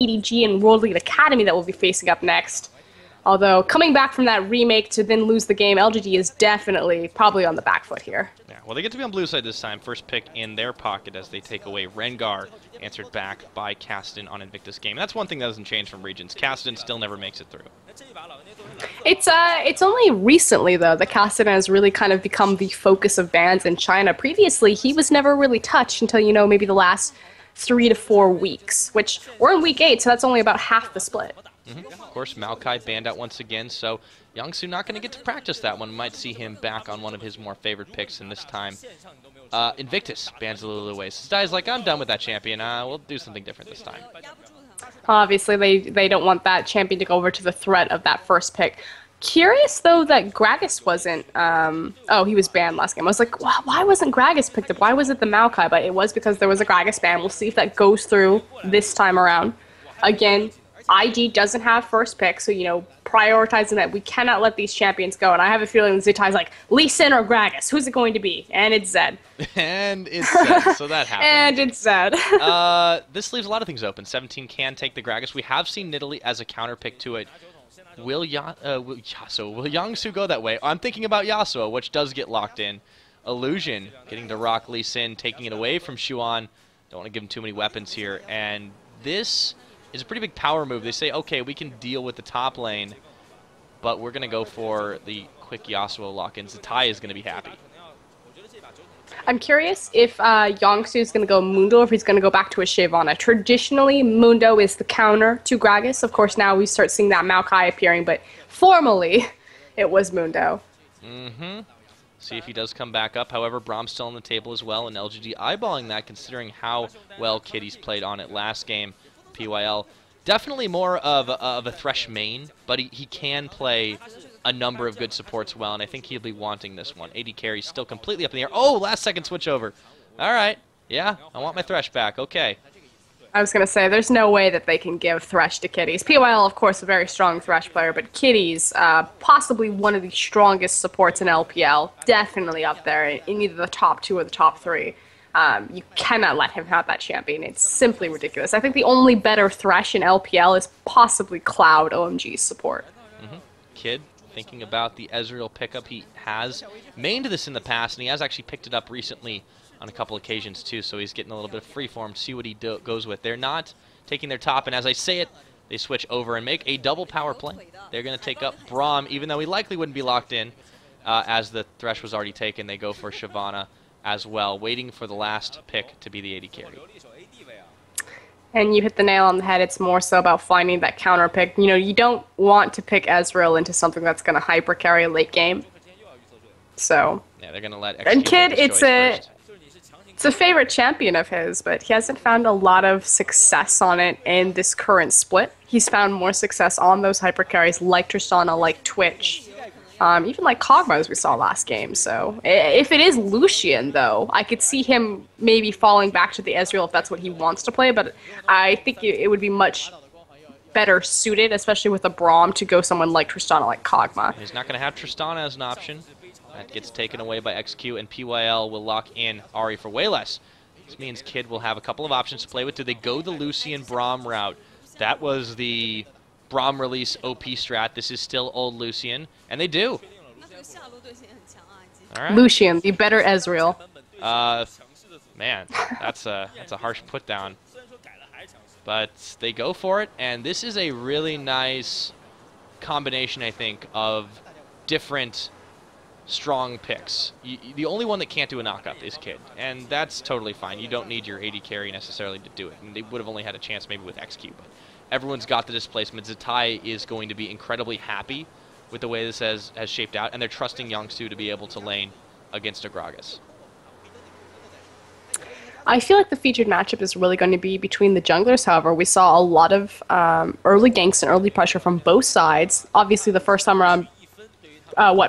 EDG and World League Academy that we'll be facing up next. Although, coming back from that remake to then lose the game, LGD is definitely probably on the back foot here. Yeah, well, they get to be on blue side this time. First pick in their pocket as they take away Rengar, answered back by Caston on Invictus game. And that's one thing that doesn't change from Regions. Caston still never makes it through. It's only recently, though, that Caston has really kind of become the focus of bans in China. Previously, he was never really touched until, you know, maybe the last 3 to 4 weeks, which we're in week 8, so that's only about half the split. Of course, Maokai banned out once again, so Youngsu not going to get to practice that one. Might see him back on one of his more favorite picks, and this time Invictus bans a little away. So Dai's like, I'm done with that champion. We'll do something different this time. Obviously, they don't want that champion to go over to the threat of that first pick. Curious, though, that Gragas wasn't... oh, he was banned last game. I was like, why wasn't Gragas picked up? Why was it the Maokai? But it was because there was a Gragas ban. We'll see if that goes through this time around. Again, IG doesn't have first pick, so, you know, prioritizing that we cannot let these champions go. And I have a feeling Zitai's like, Lee Sin or Gragas? Who's it going to be? And it's Zed. And it's Zed, so that happened. And it's Zed. This leaves a lot of things open. 17 can take the Gragas. We have seen Nidalee as a counter pick to it. Will Yangsu go that way? I'm thinking about Yasuo, which does get locked in. Illusion getting to rock Lee Sin, taking it away from Xuan. Don't want to give him too many weapons here. And this is a pretty big power move. They say, okay, we can deal with the top lane, but we're going to go for the quick Yasuo lock-in. Zitai is going to be happy. I'm curious if Yongsu is going to go Mundo or if he's going to go back to a Shyvana. Traditionally, Mundo is the counter to Gragas. Of course, now we start seeing that Maokai appearing, but formally, it was Mundo. See if he does come back up. However, Brahm's still on the table as well, and LGD eyeballing that considering how well Kitty's played on it last game. PYL, definitely more of a Thresh main, but he can play a number of good supports well, and I think he'll be wanting this one. AD carry still completely up in the air. Oh, last second switch over. All right. Yeah, I want my Thresh back. Okay. I was going to say, there's no way that they can give Thresh to Kitties. PYL, of course, a very strong Thresh player, but Kitties, possibly one of the strongest supports in LPL. Definitely up there in either the top 2 or the top 3. You cannot let him have that champion. It's simply ridiculous. I think the only better Thresh in LPL is possibly Cloud, OMG's support. Kid, thinking about the Ezreal pickup. He has mained this in the past, and he has actually picked it up recently on a couple occasions too, so he's getting a little bit of freeform to see what he goes with. They're not taking their top, and as I say it, they switch over and make a double power play. They're going to take up Braum, even though he likely wouldn't be locked in, as the Thresh was already taken. They go for Shyvana as well, waiting for the last pick to be the AD carry. And you hit the nail on the head. It's more so about finding that counter pick. You know, you don't want to pick Ezreal into something that's going to hyper carry late game. So. Yeah, they're going to let. And Kid, it's a favorite champion of his, but he hasn't found a lot of success on it in this current split. He's found more success on those hyper carries like Tristana, like Twitch. Even like Kog'Maw, as we saw last game. So if it is Lucian, though, I could see him maybe falling back to the Ezreal if that's what he wants to play. But I think it would be much better suited, especially with a Braum, to go someone like Tristana, like Kog'Maw. He's not going to have Tristana as an option. That gets taken away by XQ, and PYL will lock in Ahri for way less. This means Kid will have a couple of options to play with. Do they go the Lucian Braum route? That was the Braum release OP strat. This is still old Lucian, and they do. All right. Lucian, the better Ezreal. Man, that's a harsh put down. But they go for it, and this is a really nice combination, I think, of different strong picks. The only one that can't do a knockup is Kid, and that's totally fine. You don't need your AD carry necessarily to do it, and they would have only had a chance maybe with XQ, but everyone's got the displacement. Zitai is going to be incredibly happy with the way this has shaped out, and they're trusting Youngsu to be able to lane against a Gragas. I feel like the featured matchup is really going to be between the junglers. However, we saw a lot of early ganks and early pressure from both sides. Obviously, the first time around,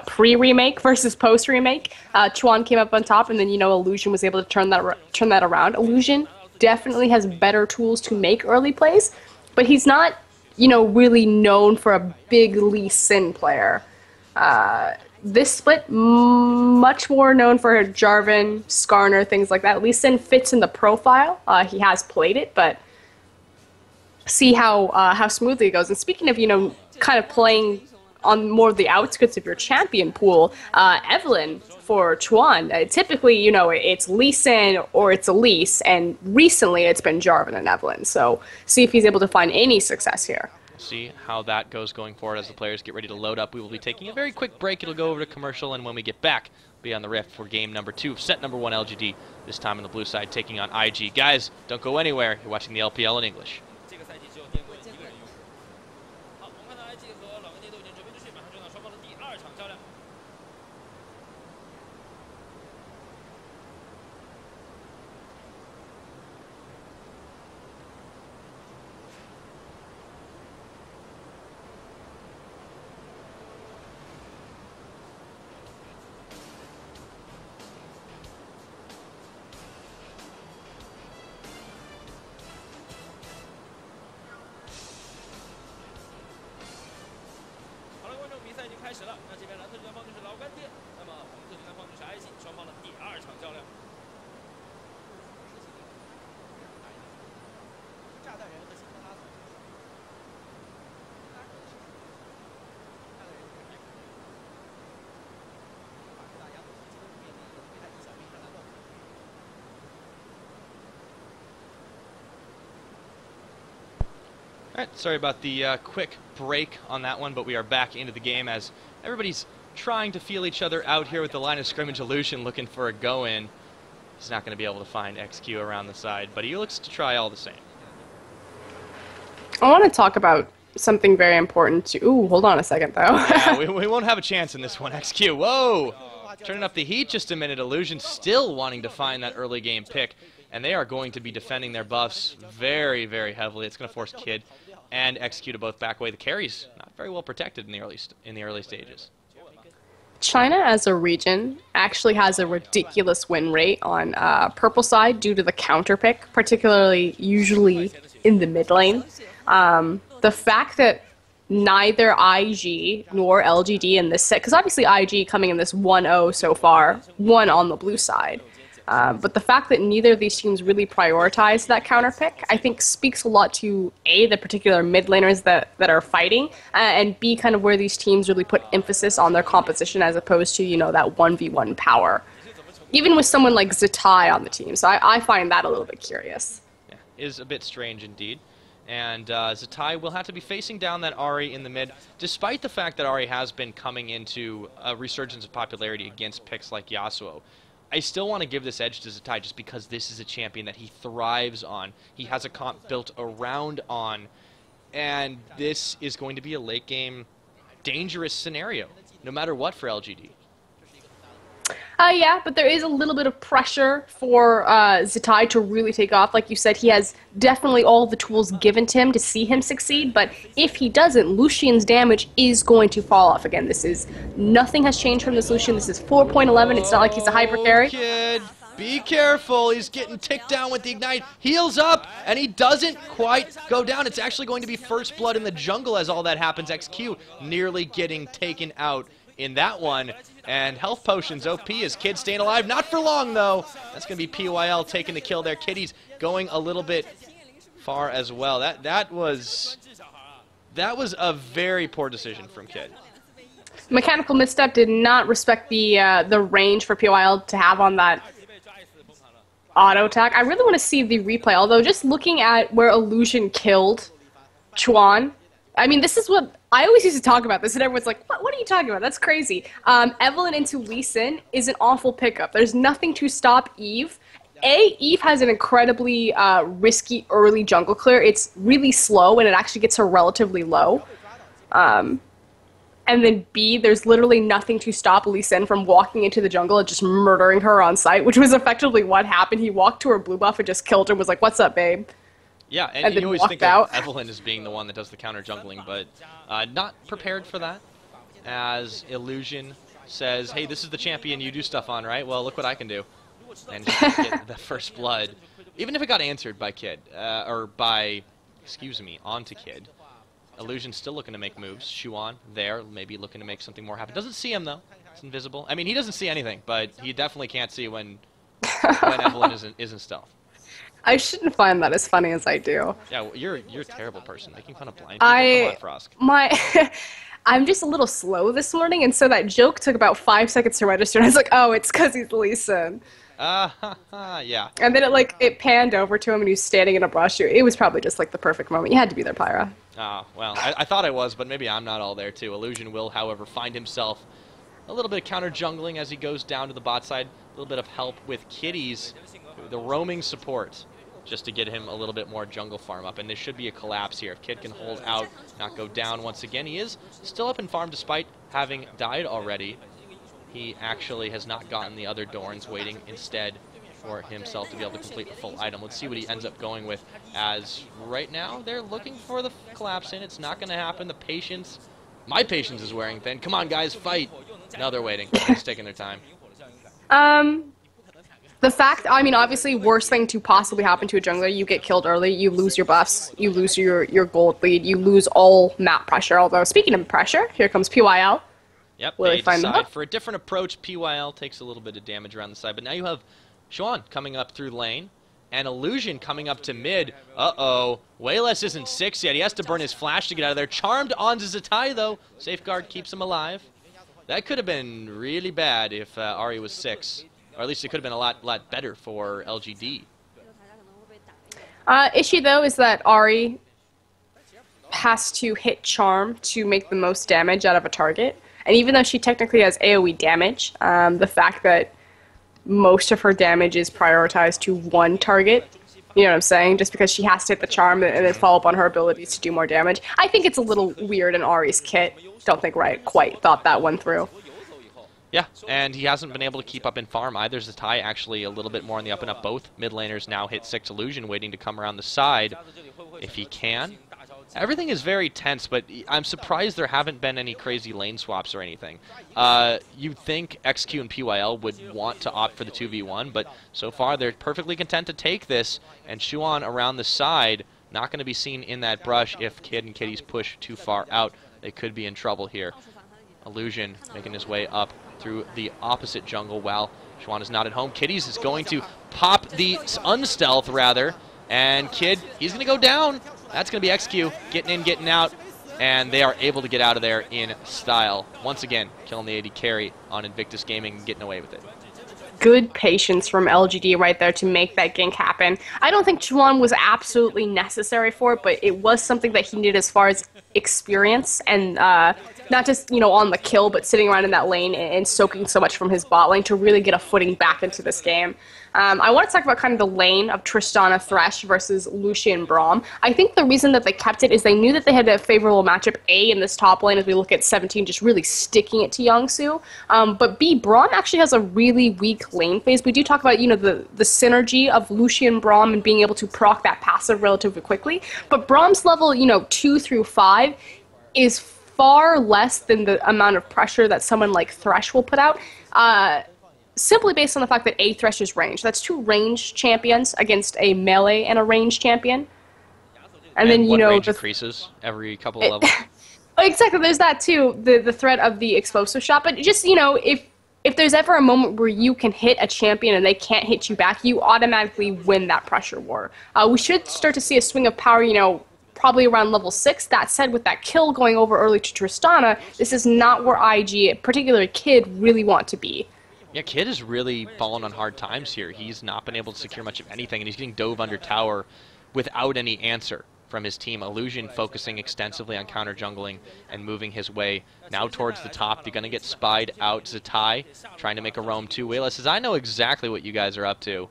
pre-remake versus post-remake, Chuan came up on top, and then, you know, Illusion was able to turn that around. Illusion definitely has better tools to make early plays, but he's not, you know, really known for a big Lee Sin player. This split, much more known for Jarvan, Skarner, things like that. Lee Sin fits in the profile. He has played it, but see how smoothly it goes. And speaking of, kind of playing on more of the outskirts of your champion pool, Evelyn for Chuan, typically, it's Lee Sin or it's Elise, and recently it's been Jarvan and Evelyn. So see if he's able to find any success here. See how that goes going forward as the players get ready to load up. We will be taking a very quick break. It'll go over to commercial, and when we get back, be on the rift for game number 2 of set number 1 LGD, this time on the blue side taking on IG. Guys, don't go anywhere. You're watching the LPL in English. Alright, sorry about the quick break on that one, but we are back into the game as everybody's trying to feel each other out here with the line of scrimmage. Illusion looking for a go-in. He's not going to be able to find XQ around the side, but he looks to try all the same. I want to talk about something very important to... Ooh, hold on a second, though. Yeah, we won't have a chance in this one. XQ, whoa! Turning up the heat just a minute. Illusion still wanting to find that early game pick, and they are going to be defending their buffs very, very heavily. It's going to force Kid and XQ to both back away. The carry's not very well protected in the early stages. China as a region actually has a ridiculous win rate on purple side due to the counter pick, particularly usually in the mid lane. The fact that neither IG nor LGD in this set, because obviously IG coming in this 1-0 so far, won on the blue side. But the fact that neither of these teams really prioritize that counter pick, I think speaks a lot to A, the particular mid laners that are fighting, and B, kind of where these teams really put emphasis on their composition as opposed to, that 1v1 power. Even with someone like Zitai on the team, so I find that a little bit curious. Yeah, is a bit strange indeed. And Zitai will have to be facing down that Ahri in the mid, despite the fact that Ahri has been coming into a resurgence of popularity against picks like Yasuo. I still want to give this edge to Zitai just because this is a champion that he thrives on. He has a comp built around on, and this is going to be a late game dangerous scenario, no matter what for LGD. Yeah, but there is a little bit of pressure for Zitai to really take off. Like you said, he has definitely all the tools given to him to see him succeed, but if he doesn't, Lucian's damage is going to fall off again. Nothing has changed from this Lucian. This is 4.11. It's not like he's a hyper carry. Kid, be careful. He's getting ticked down with the Ignite. Heals up, and he doesn't quite go down. It's actually going to be first blood in the jungle as all that happens. XQ nearly getting taken out in that one. And health potions, OP, is Kid staying alive. Not for long, though. That's going to be PYL taking the kill there. Kitty's going a little bit far as well. That was a very poor decision from Kid. Mechanical misstep did not respect the range for PYL to have on that auto attack. I really want to see the replay, although just looking at where Illusion killed Chuan, I mean, this is what I always used to talk about this, and everyone's like, what are you talking about? That's crazy. Evelyn into Lee Sin is an awful pickup. There's nothing to stop Eve. Eve has an incredibly risky early jungle clear. It's really slow, and it actually gets her relatively low. And then B, there's literally nothing to stop Lee Sin from walking into the jungle and just murdering her on sight, which was effectively what happened. He walked to her blue buff and just killed her and was like, what's up, babe? Yeah, and you always think of Evelyn as being the one that does the counter jungling, but not prepared for that. As Illusion says, hey, this is the champion you do stuff on, right? Well, look what I can do. And just get the first blood. Even if it got answered by Kid, onto Kid. Illusion's still looking to make moves. Shuan there, maybe looking to make something more happen. Doesn't see him, though. It's invisible. I mean, he doesn't see anything, but he definitely can't see when Evelyn isn't stealth. I shouldn't find that as funny as I do. Yeah, well, you're a terrible person. Making fun of blind people. Come on, Frosk. I'm just a little slow this morning, and so that joke took about 5 seconds to register. And I was like, oh, it's because he's Lee Sin. Yeah. And then it panned over to him, and he was standing in a brush. It was probably just like the perfect moment. You had to be there, Pyra. Well, I thought I was, but maybe I'm not all there too. Illusion will, however, find himself a little bit of counter jungling as he goes down to the bot side. A little bit of help with Kitties, the roaming support, just to get him a little bit more jungle farm up. And this should be a collapse here. If Kid can hold out, not go down once again. He is still up in farm despite having died already. He actually has not gotten the other Dorns, waiting instead for himself to be able to complete the full item. Let's see what he ends up going with, as right now they're looking for the collapse in. It's not going to happen. The patience, my patience is wearing thin. Come on, guys, fight. No, they're waiting. They're just taking their time. The fact, I mean, obviously, worst thing to possibly happen to a jungler, you get killed early, you lose your buffs, you lose your gold lead, you lose all map pressure. Although, speaking of pressure, here comes PYL. Yep, Will they find decide for a different approach. PYL takes a little bit of damage around the side, but now you have Xuan coming up through lane, and Illusion coming up to mid. Uh-oh, Wayless isn't 6 yet. He has to burn his flash to get out of there. Charmed on Zatai, though. Safeguard keeps him alive. That could have been really bad if Ahri was 6. Or at least it could have been a lot better for LGD. Issue, though, is that Ahri has to hit Charm to make the most damage out of a target. And even though she technically has AoE damage, the fact that most of her damage is prioritized to one target, you know what I'm saying? Just because she has to hit the Charm and then follow up on her abilities to do more damage. I think it's a little weird in Ahri's kit. Don't think Riot quite thought that one through. Yeah, and he hasn't been able to keep up in farm either. Zatai actually a little bit more on the up and up. Both mid laners now hit 6 Illusion, waiting to come around the side if he can. Everything is very tense, but I'm surprised there haven't been any crazy lane swaps or anything. You'd think XQ and PYL would want to opt for the 2v1, but so far they're perfectly content to take this, and Xuan around the side, not going to be seen in that brush if Kid and Kitties push too far out. They could be in trouble here. Illusion making his way up through the opposite jungle while Xuan is not at home. Kitties is going to pop the unstealth, rather, and Kid, he's going to go down. That's going to be XQ, getting in, getting out, and they are able to get out of there in style. Once again, killing the AD carry on Invictus Gaming and getting away with it. Good patience from LGD right there to make that gank happen. I don't think Xuan was absolutely necessary for it, but it was something that he needed as far as experience and not just, you know, on the kill, but sitting around in that lane and soaking so much from his bot lane to really get a footing back into this game. I want to talk about kind of the lane of Tristana Thresh versus Lucian Braum. I think the reason that they kept it is they knew that they had a favorable matchup, A, in this top lane as we look at 17 just really sticking it to Yangsu, but B, Braum actually has a really weak lane phase. We do talk about, you know, the synergy of Lucian Braum and being able to proc that passive relatively quickly, but Braum's level, you know, 2 through 5 is far less than the amount of pressure that someone like Thresh will put out. Simply based on the fact that A, Thresh is ranged. That's 2 ranged champions against a melee and a ranged champion. And then, you know, range increases every couple of levels. Exactly, there's that too, the threat of the explosive shot. But just, you know, if there's ever a moment where you can hit a champion and they can't hit you back, you automatically win that pressure war. We should start to see a swing of power, you know, probably around level 6. That said, with that kill going over early to Tristana, this is not where IG, particularly Kid, really want to be. Yeah, Kid is really fallen on hard times here. He's not been able to secure much of anything, and he's getting dove under tower without any answer from his team. Illusion focusing extensively on counter jungling and moving his way now towards the top. They're going to get spied out. Zatai trying to make a roam too. Wayla says, I know exactly what you guys are up to.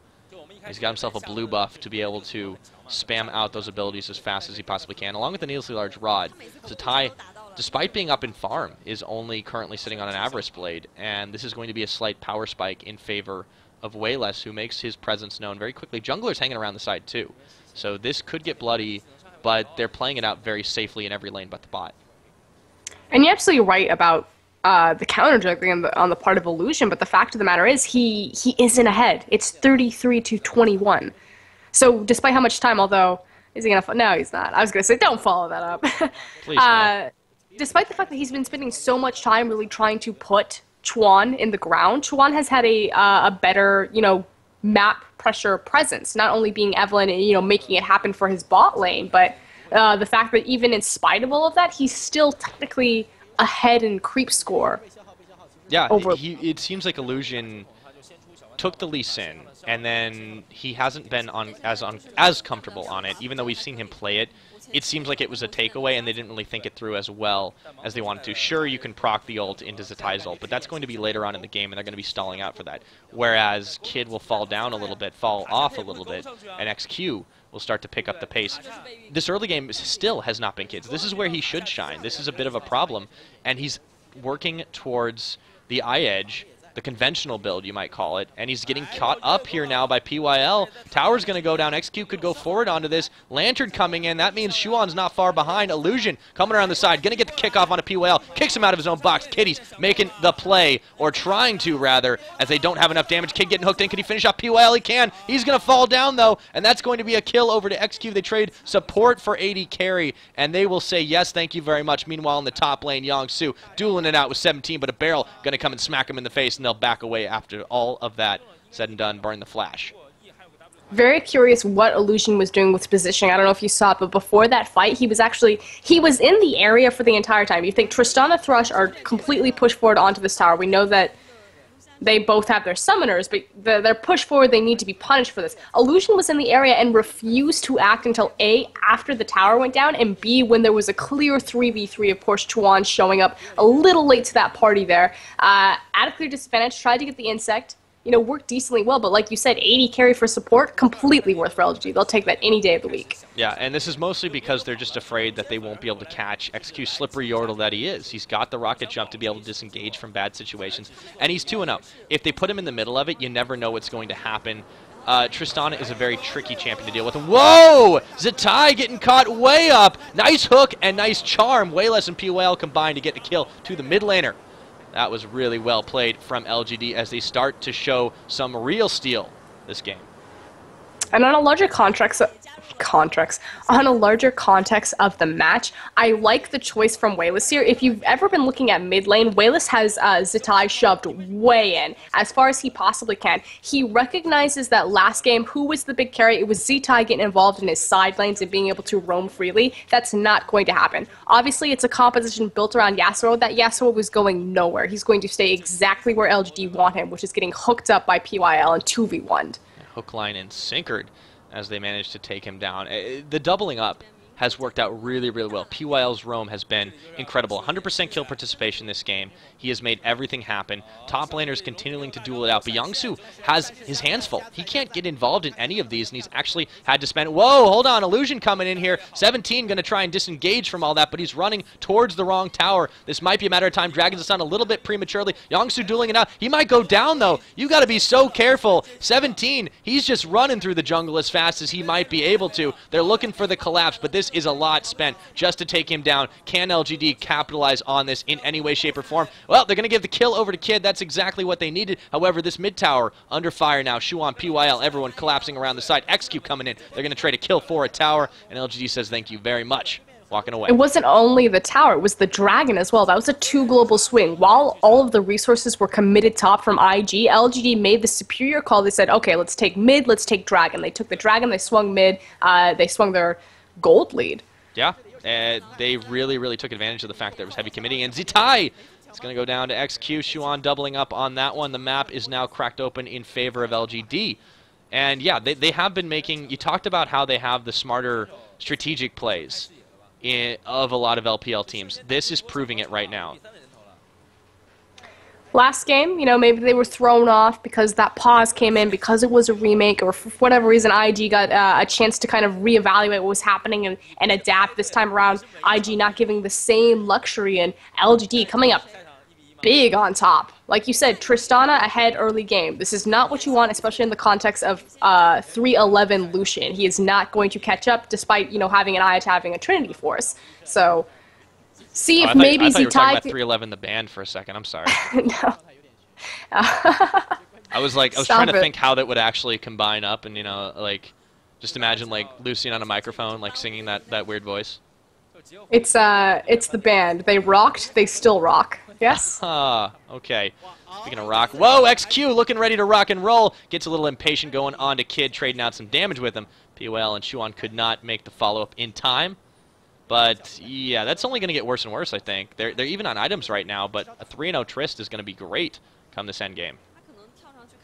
He's got himself a blue buff to be able to spam out those abilities as fast as he possibly can, along with the needlessly large rod. Zatai, despite being up in farm, is only currently sitting on an Avarice Blade, and this is going to be a slight power spike in favor of Wayless, who makes his presence known very quickly. Jungler's hanging around the side too, so this could get bloody, but they're playing it out very safely in every lane but the bot. And you're absolutely right about the counter juggling on the part of Illusion, but the fact of the matter is he isn't ahead. It's 33-21. So despite how much time, although, is he going to... No, he's not. I was going to say, don't follow that up. Please no. Despite the fact that he's been spending so much time really trying to put Chuan in the ground, Chuan has had a better, you know, map pressure presence, not only being Evelyn and, you know, making it happen for his bot lane, but the fact that even in spite of all of that, he's still technically ahead in creep score. Yeah, it seems like Illusion took the Lee Sin, and then he hasn't been as comfortable on it, even though we've seen him play it. It seems like it was a takeaway, and they didn't really think it through as well as they wanted to. Sure, you can proc the ult into Zatai's ult, but that's going to be later on in the game, and they're going to be stalling out for that. Whereas Kid will fall down a little bit, fall off a little bit, and XQ will start to pick up the pace. This early game still has not been Kid's. This is where he should shine. This is a bit of a problem, and he's working towards the eye edge, the conventional build, you might call it, and he's getting caught up here now by PYL. Tower's going to go down. XQ could go forward onto this. Lantern coming in. That means Shuan's not far behind. Illusion coming around the side. Going to get the kickoff onto PYL. Kicks him out of his own box. Kitty's making the play, or trying to, rather, as they don't have enough damage. Kid getting hooked in. Can he finish off PYL? He can. He's going to fall down, though, and that's going to be a kill over to XQ. They trade support for AD carry, and they will say, yes, thank you very much. Meanwhile, in the top lane, Yongsu dueling it out with 17, but a barrel going to come and smack him in the face, and they'll back away after all of that said and done, burn the flash. Very curious what Illusion was doing with positioning. I don't know if you saw it, but before that fight, he was in the area for the entire time. You think Tristana Thrush are completely pushed forward onto this tower. We know that they both have their summoners, but they're pushed forward. They need to be punished for this. Illusion was in the area and refused to act until A, after the tower went down, and B, when there was a clear 3v3 of course Chuan showing up a little late to that party there. At a clear disadvantage, tried to get the insect. You know, worked decently well, but like you said, 80 carry for support, completely worth for LGD. They'll take that any day of the week. Yeah, and this is mostly because they're just afraid that they won't be able to catch XQ slippery yordle that he is. He's got the rocket jump to be able to disengage from bad situations, and he's 2-0. If they put him in the middle of it, you never know what's going to happen. Tristana is a very tricky champion to deal with. Whoa! Zatai getting caught way up. Nice hook and nice charm. Wayless and POL combined to get the kill to the mid laner. That was really well played from LGD as they start to show some real steel this game. And on a larger context of the match, I like the choice from Wayless here. If you've ever been looking at mid lane, Wayless has Zatai shoved way in, as far as he possibly can. He recognizes that last game, who was the big carry? It was Zatai getting involved in his side lanes and being able to roam freely. That's not going to happen. Obviously, it's a composition built around Yasuo. That Yasuo was going nowhere. He's going to stay exactly where LGD want him, which is getting hooked up by PYL and 2v1'd. Hook, line, and sinkered as they managed to take him down. The doubling up has worked out really, really well. PYL's roam has been incredible. 100% kill participation this game. He has made everything happen. Top laners continuing to duel it out. But Yongsu has his hands full. He can't get involved in any of these, and he's actually had to spend... Whoa, hold on. Illusion coming in here. 17 going to try and disengage from all that, but he's running towards the wrong tower. This might be a matter of time. Dragging the sun a little bit prematurely. Yongsu dueling it out. He might go down, though. You got to be so careful. 17, he's just running through the jungle as fast as he might be able to. They're looking for the collapse, but this is a lot spent just to take him down. Can LGD capitalize on this in any way, shape, or form? Well, they're going to give the kill over to Kid. That's exactly what they needed. However, this mid tower under fire now. Shuan, PYL, everyone collapsing around the side. XQ coming in. They're going to trade a kill for a tower, and LGD says thank you very much. Walking away. It wasn't only the tower, it was the dragon as well. That was a 2 global swing. While all of the resources were committed top from IG, LGD made the superior call. They said, okay, let's take mid, let's take dragon. They took the dragon, they swung mid, they swung their gold lead. Yeah, they really, really took advantage of the fact that there was heavy committing. And Zatai is going to go down to XQ. Shuan doubling up on that one. The map is now cracked open in favor of LGD. And yeah, they have been making... You talked about how they have the smarter strategic plays of a lot of LPL teams. This is proving it right now. Last game, you know, maybe they were thrown off because that pause came in because it was a remake, or for whatever reason IG got a chance to kind of reevaluate what was happening and adapt. This time around, IG not giving the same luxury, and LGD coming up big on top. Like you said, Tristana ahead early game. This is not what you want, especially in the context of 311 Lucian. He is not going to catch up despite, you know, having an eye to having a Trinity Force. So... See if maybe I thought you were talking Zatai... about 311 the band for a second. I'm sorry. No. I was trying to think how that would actually combine up, and, you know, like, just imagine, like, Lucian on a microphone, like, singing that weird voice. It's the band. They rocked, they still rock. Yes. Okay. Speaking of rock, whoa, XQ looking ready to rock and roll. Gets a little impatient going on to Kid, trading out some damage with him. POL and Shuan could not make the follow-up in time. But, yeah, that's only going to get worse and worse, I think. They're even on items right now, but a 3-0 Trist is going to be great come this endgame.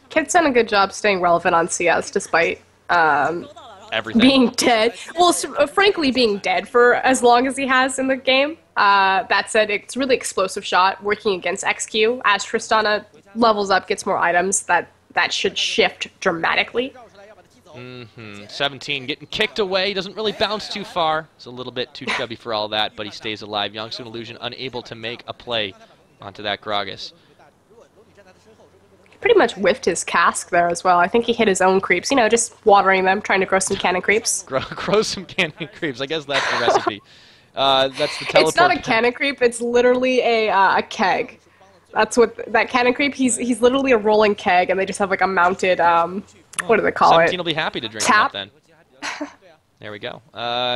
Kid's done a good job staying relevant on CS despite Everything. being dead. Well, frankly, being dead for as long as he has in the game. That said, it's really explosive shot working against XQ. As Tristana levels up, gets more items, that should shift dramatically. 17 getting kicked away, doesn't really bounce too far. It's a little bit too chubby for all that, but he stays alive. Youngsu and Illusion unable to make a play onto that Gragas. Pretty much whiffed his cask there as well. I think he hit his own creeps, you know, just watering them, trying to grow some cannon creeps. Grow some cannon creeps. I guess that's the recipe. That's the teleport. It's not a cannon creep, it's literally a keg. That's what that cannon creep, he's literally a rolling keg, and they just have like a mounted what do they call 17 it? will be happy to drink Tap. them up then. There we go.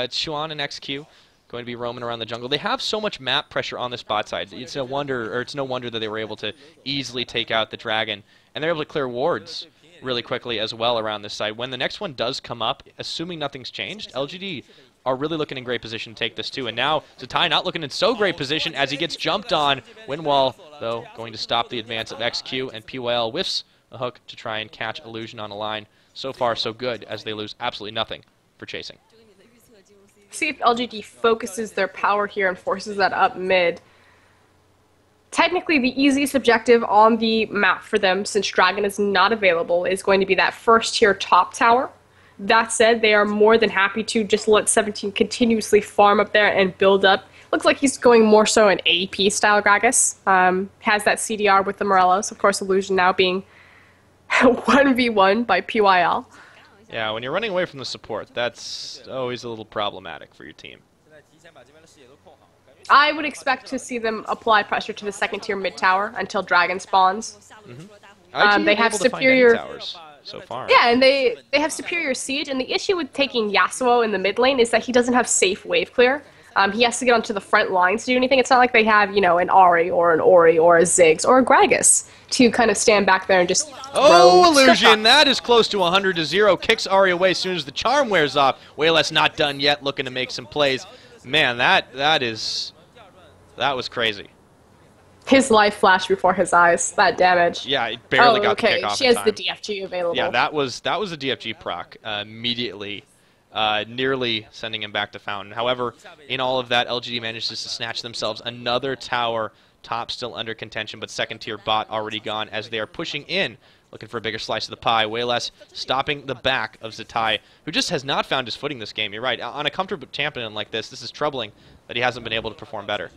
It's Shuan and XQ going to be roaming around the jungle. They have so much map pressure on this bot side. It's no wonder that they were able to easily take out the dragon, and they're able to clear wards really quickly as well around this side. When the next one does come up, assuming nothing's changed, LGD are really looking in great position to take this too. And now Zatai not looking in so great position as he gets jumped on. Windwall, though, going to stop the advance of XQ, and PYL whiffs a hook to try and catch Illusion on a line. So far, so good, as they lose absolutely nothing for chasing. See if LGD focuses their power here and forces that up mid. Technically, the easiest objective on the map for them, since Dragon is not available, is going to be that first tier top tower. That said, they are more than happy to just let 17 continuously farm up there and build up. Looks like he's going more so an AP style Gragas. Has that CDR with the Morelos. Of course, Illusion now being 1v1 by PYL. Yeah, when you're running away from the support, that's always a little problematic for your team. I would expect to see them apply pressure to the second tier mid tower until Dragon spawns. They have superior towers so far. Yeah, and they have superior siege, and the issue with taking Yasuo in the mid lane is that he doesn't have safe wave clear. He has to get onto the front lines to do anything. It's not like they have, you know, an Ahri or an Ori or a Ziggs or a Gragas to kind of stand back there and just Illusion, that is close to 100-0. Kicks Ahri away as soon as the charm wears off. Wayless not done yet, looking to make some plays. Man, that was crazy. His life flashed before his eyes. That damage. Yeah, it barely got the kick off. She has the DFG available. Yeah, that was a DFG proc immediately, nearly sending him back to Fountain. However, in all of that, LGD manages to snatch themselves another tower. Top still under contention, but second tier bot already gone as they are pushing in, looking for a bigger slice of the pie. Wayless stopping the back of Zatai, who just has not found his footing this game. You're right. On a comfortable champion like this is troubling that he hasn't been able to perform better.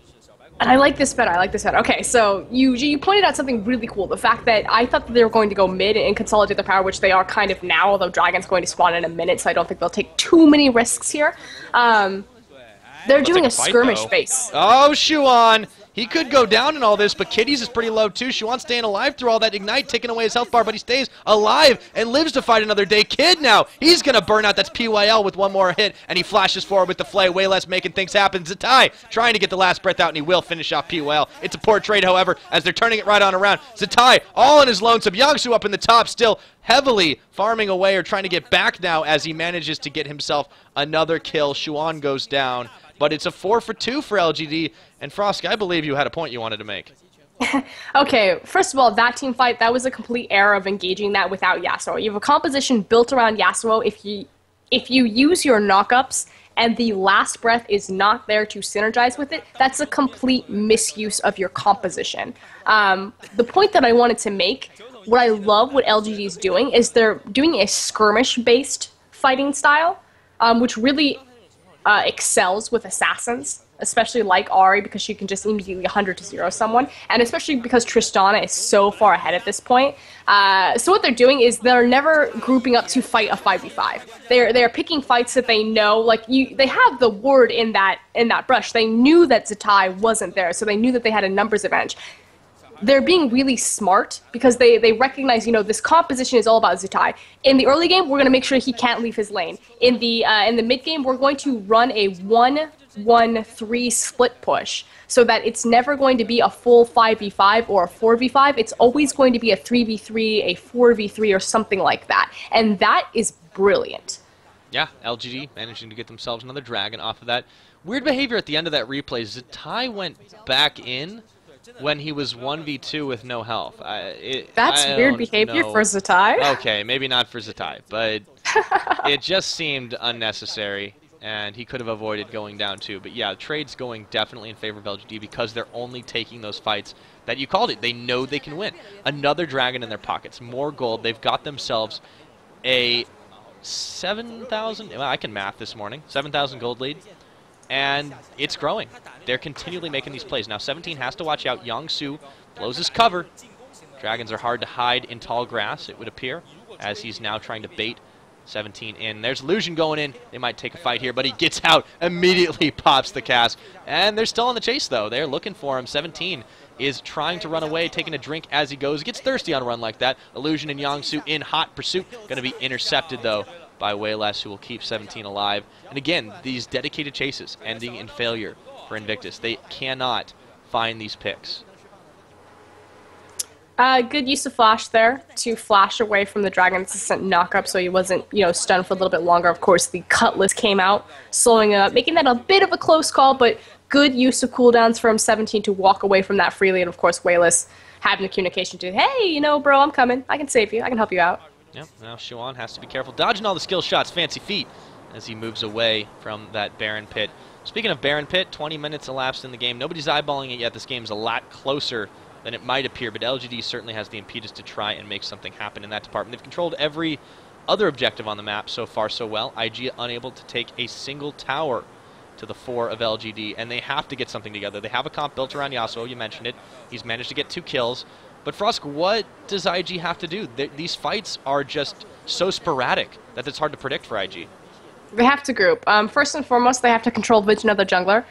And I like this better. Okay, so you pointed out something really cool. The fact that I thought that they were going to go mid and consolidate their power, which they are kind of now, although Dragon's going to spawn in a minute, so I don't think they'll take too many risks here. They're doing a skirmish base. Oh, Shuan! He could go down in all this, but Kitty's is pretty low too. Shuan staying alive through all that Ignite, taking away his health bar, but he stays alive and lives to fight another day. Kid now, he's going to burn out. That's PYL with one more hit, and he flashes forward with the flay. Wayless making things happen. Zatai trying to get the last breath out, and he will finish off PYL. It's a poor trade, however, as they're turning it right on around. Zatai all on his lonesome. Youngsu up in the top still heavily farming away or trying to get back now as he manages to get himself another kill. Shuan goes down. But it's a 4 for 2 for LGD. And Frosk, I believe you had a point you wanted to make. Okay, first of all, that team fight, that was a complete error of engaging that without Yasuo. You have a composition built around Yasuo. If you use your knockups and the last breath is not there to synergize with it, that's a complete misuse of your composition. The point that I wanted to make, what I love what LGD is doing is they're doing a skirmish-based fighting style, which really excels with assassins, especially like Ahri, because she can just immediately 100-0 someone, and especially because Tristana is so far ahead at this point. So what they're doing is they're never grouping up to fight a 5v5. They're picking fights that they know, like they have the word in that brush. They knew that Zatai wasn't there, so they knew that they had a numbers advantage. They're being really smart because they recognize, you know, this composition is all about Zatai. In the early game, we're going to make sure he can't leave his lane. In the mid game, we're going to run a 1 3-1-3 split push, so that it's never going to be a full 5v5 or a 4v5. It's always going to be a 3v3, a 4v3, or something like that. And that is brilliant. Yeah, LGD managing to get themselves another dragon off of that. Weird behavior at the end of that replay. Zatai went back in when he was 1v2 with no health. That's weird behavior for Zatai. Okay, maybe not for Zatai, but it just seemed unnecessary, and he could have avoided going down too. But yeah, trade's going definitely in favor of LGD because they're only taking those fights that you called it. They know they can win. Another dragon in their pockets, more gold. They've got themselves a 7,000, well, I can math this morning, 7,000 gold lead, and it's growing. They're continually making these plays. Now 17 has to watch out. Yongsu blows his cover. Dragons are hard to hide in tall grass, it would appear, as he's now trying to bait 17 in. There's Illusion going in. They might take a fight here, but he gets out, immediately pops the cast. And they're still on the chase, though. They're looking for him. 17 is trying to run away, taking a drink as he goes. He gets thirsty on a run like that. Illusion and Yongsu in hot pursuit. Going to be intercepted, though, by Wayless, who will keep 17 alive. And again, these dedicated chases ending in failure for Invictus. They cannot find these picks. Good use of flash there to flash away from the dragon's assistant knock-up so he wasn't, stunned for a little bit longer. Of course, the Cutlass came out, slowing him up, making that a bit of a close call, but good use of cooldowns from 17 to walk away from that freely. And, of course, Wayless having the communication to, hey, bro, I'm coming. I can save you. I can help you out. Yep, now Shuan has to be careful. Dodging all the skill shots, fancy feet, as he moves away from that Baron Pit. Speaking of Baron Pit, 20 minutes elapsed in the game. Nobody's eyeballing it yet. This game's a lot closer than it might appear, but LGD certainly has the impetus to try and make something happen in that department. They've controlled every other objective on the map so far so well. IG unable to take a single tower to the 4 of LGD, and they have to get something together. They have a comp built around Yasuo, you mentioned it. He's managed to get 2 kills. But Frosk, what does IG have to do? These fights are just so sporadic that it's hard to predict for IG. They have to group. First and foremost, they have to control vision of their jungler.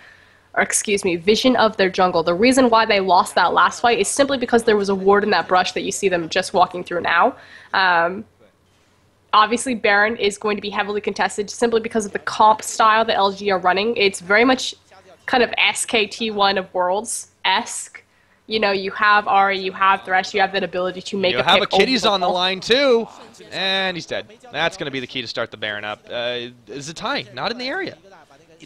Or excuse me, vision of their jungle. The reason why they lost that last fight is simply because there was a ward in that brush that you see them just walking through now. Obviously, Baron is going to be heavily contested simply because of the comp style that LG are running. It's very much kind of SKT1 of Worlds-esque. You have Ahri, you have Thresh, you have that ability to make a pick. You have a Kitty's on the line, too, and he's dead. That's going to be the key to start the Baron up. Zatai, not in the area.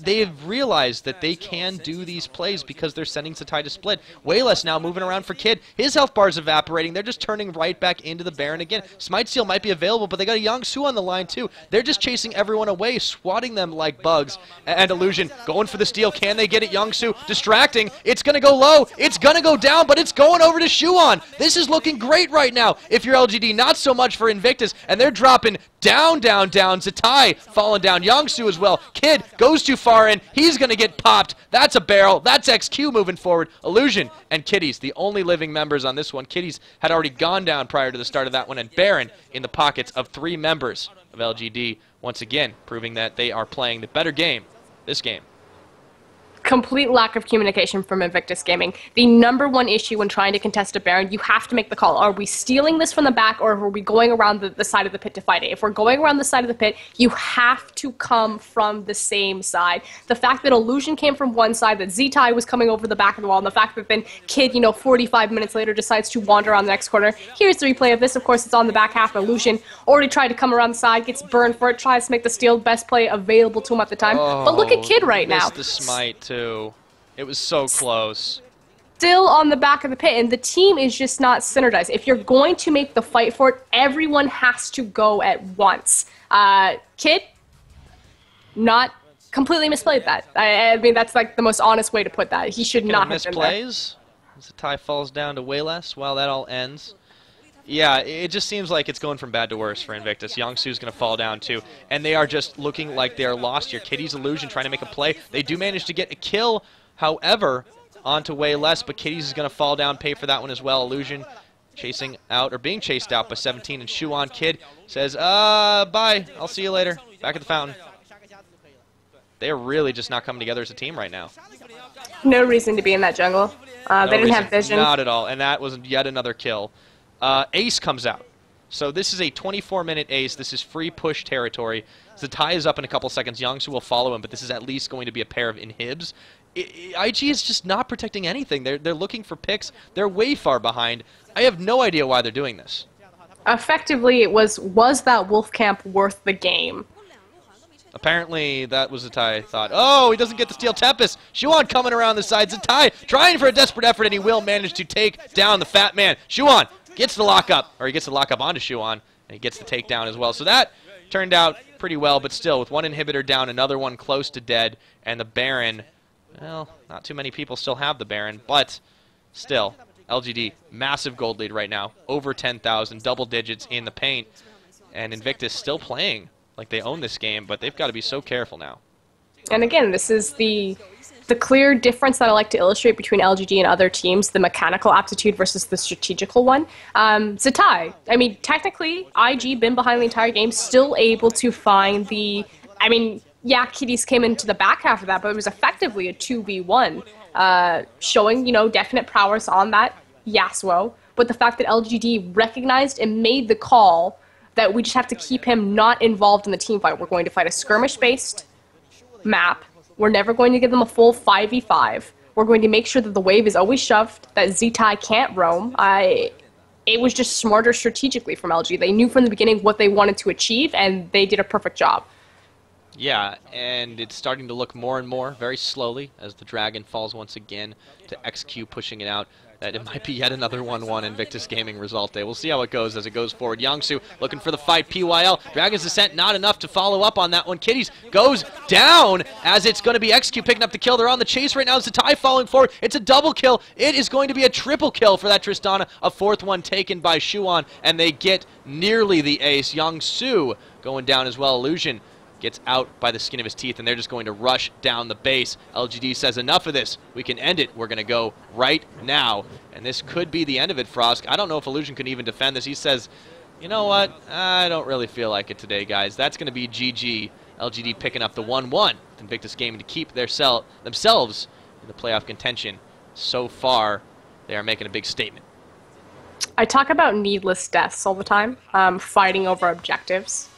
They've realized that they can do these plays because they're sending Zatai to split. Wayless now moving around for Kid. His health bar's evaporating. They're just turning right back into the Baron again. Smite Seal might be available, but they got a Yongsu on the line too. They're just chasing everyone away, swatting them like bugs. And Illusion going for the steal. Can they get it? Yongsu distracting. It's going to go low. It's going to go down, but it's going over to Shuan. This is looking great right now. If you're LGD, not so much for Invictus, and they're dropping down, down, down. Zatai falling down. Yongsu as well. Kid goes too far in. He's going to get popped. That's a barrel. That's XQ moving forward. Illusion and Kitties, the only living members on this one. Kitties had already gone down prior to the start of that one, and Baron in the pockets of 3 members of LGD, once again proving that they are playing the better game this game. Complete lack of communication from Invictus Gaming. The #1 issue when trying to contest a Baron, you have to make the call. Are we stealing this from the back, or are we going around the side of the pit to fight it? If we're going around the side of the pit, you have to come from the same side. The fact that Illusion came from one side, that Zatai was coming over the back of the wall, and the fact that then Kid, 45 minutes later decides to wander around the next corner. Here's the replay of this. Of course, it's on the back half. Illusion already tried to come around the side, gets burned for it, tries to make the steal, best play available to him at the time. But look at Kid right now. Missed the smite, too. It was so close. Still on the back of the pit, and the team is just not synergized. If you're going to make the fight for it, everyone has to go at once. Kid, not completely misplayed that. I mean, that's like the most honest way to put that. He should not have been there. Misplays. Zatai falls down to Wayless while that all ends. Yeah, it just seems like it's going from bad to worse for Invictus. Yongsu's going to fall down too, and they are just looking like they're lost here. Kitty's Illusion trying to make a play. They do manage to get a kill, however, onto Wayless, but Kitty's is going to fall down, pay for that one as well. Illusion chasing out, or being chased out by 17, and Shuan Kid says, bye, I'll see you later. Back at the fountain. They're really just not coming together as a team right now. No reason to be in that jungle. They didn't have vision. Not at all, and that was yet another kill. Ace comes out. So this is a 24-minute ace. This is free push territory. Zatai is up in a couple seconds. Youngsu will follow him, but this is at least going to be a pair of inhibs. IG is just not protecting anything. They're looking for picks. They're way far behind. I have no idea why they're doing this. Effectively, it was that wolf camp worth the game? Apparently, that was Zatai thought. Oh, he doesn't get to steal Tempest. Shuan coming around the side. Zatai trying for a desperate effort, and he will manage to take down the fat man. Shuan gets the lockup, or he gets the lockup onto Shuan, and he gets the takedown as well. So that turned out pretty well, but still, with one inhibitor down, another one close to dead, and the Baron, well, not too many people still have the Baron, but still, LGD, massive gold lead right now, over 10,000, double digits in the paint, and Invictus still playing like they own this game, but they've got to be so careful now. And again, this is the clear difference that I like to illustrate between LGD and other teams, the mechanical aptitude versus the strategical one. Zatai, I mean, technically, IG been behind the entire game, still able to find the, I mean, yeah, Kitties came into the back half of that, but it was effectively a 2v1, showing, you know, definite prowess on that Yasuo. But the fact that LGD recognized and made the call that we just have to keep him not involved in the team fight. We're going to fight a skirmish-based map. We're never going to give them a full 5v5. We're going to make sure that the wave is always shoved, that Zatai can't roam. It was just smarter strategically from LG. They knew from the beginning what they wanted to achieve, and they did a perfect job. Yeah, and it's starting to look more and more, very slowly, as the Dragon falls once again to XQ pushing it out. That it might be yet another 1-1 Invictus Gaming result day. We'll see how it goes as it goes forward. Youngsu looking for the fight. PYL. Dragon's Descent not enough to follow up on that one. Kitties goes down as it's going to be XQ picking up the kill. They're on the chase right now. Zatai falling forward. It's a double kill. It is going to be a triple kill for that Tristana. A fourth one taken by Shuan, and they get nearly the ace. Youngsu going down as well. Illusion gets out by the skin of his teeth, and they're just going to rush down the base. LGD says, enough of this. We can end it. We're going to go right now. And this could be the end of it, Frost. I don't know if Illusion can even defend this. He says, you know what? I don't really feel like it today, guys. That's going to be GG. LGD picking up the 1-1. Invictus Gaming to keep themselves in the playoff contention. So far, they are making a big statement. I talk about needless deaths all the time, fighting over objectives.